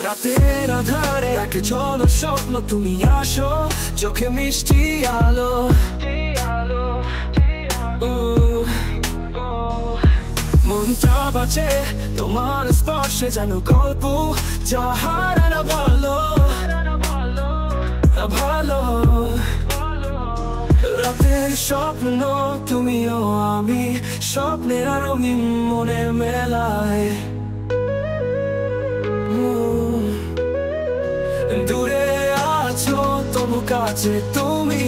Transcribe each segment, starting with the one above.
রাতের আধারে একে চলো স্বপ্ন তুমি আসো, চোখে মিষ্টি আলো। মনটা বাঁচে তোমার স্পর্শে, যেন গল্প যা হারানো ভালো ভালো। রাতের স্বপ্ন তুমিও আমি, স্বপ্নের রঙিন মনে মেলায়। দূরে আছো তবু কাছে তুমি,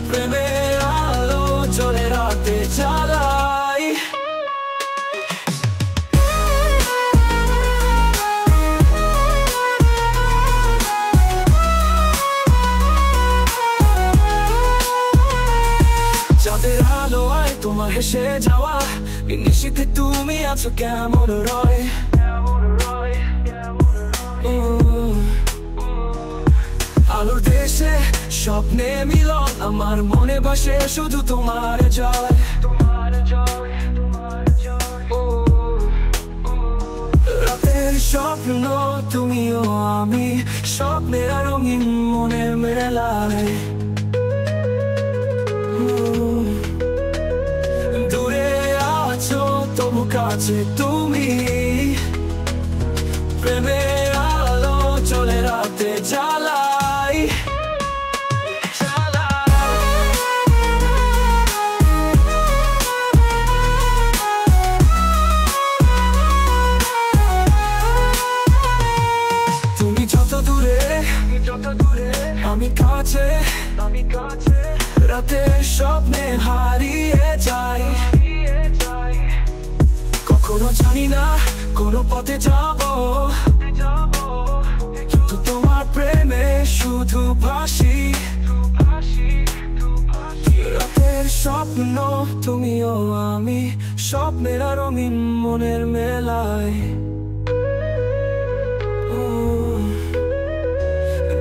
প্রেমের আলো জ্বলে রাতে জ্বালাই। চাঁদের আলো আয় তোমার হেসে যাওয়া, নিশীথে তুমি আছো কেমন রয়। আলোর দেশে স্বপ্নে মিলন, আমার মনে বসে শুধু তোমার জয়। রাতের স্বপ্ন তুমিও আমি, স্বপ্নের রঙিন মনে মেলায়। দূরে আছো তবু কাছে তুমি, প্রেমের আলো চলে রাতে জ্বালাই। তুমি যত দূরে আমি কাছে, রাতের স্বপ্নে হারিয়ে যাই। কখনো জানি না কোনো পথে যাবো, কিন্তু তোমার প্রেমে শুধু ভাসি। রাতের স্বপ্ন তুমিও আমি, স্বপ্নের রঙিন মনের মেলায়।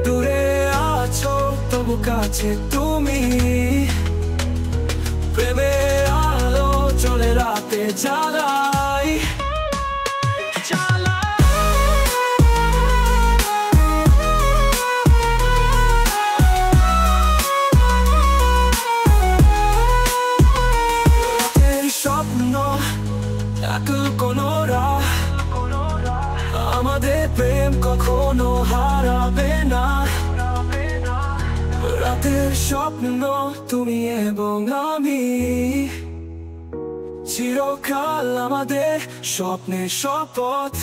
দূরে আছো তবু কাছে তুমি, প্রেমের আলো চলে রাতে জ্বালাই। রাতের স্বপ্ন একুল কোনো রাহ, আমাদের প্রেম কখনো হারাবে না। রাতের স্বপ্ন তুমি এবং আমি, চিরকাল আমাদের স্বপ্নের শপথ।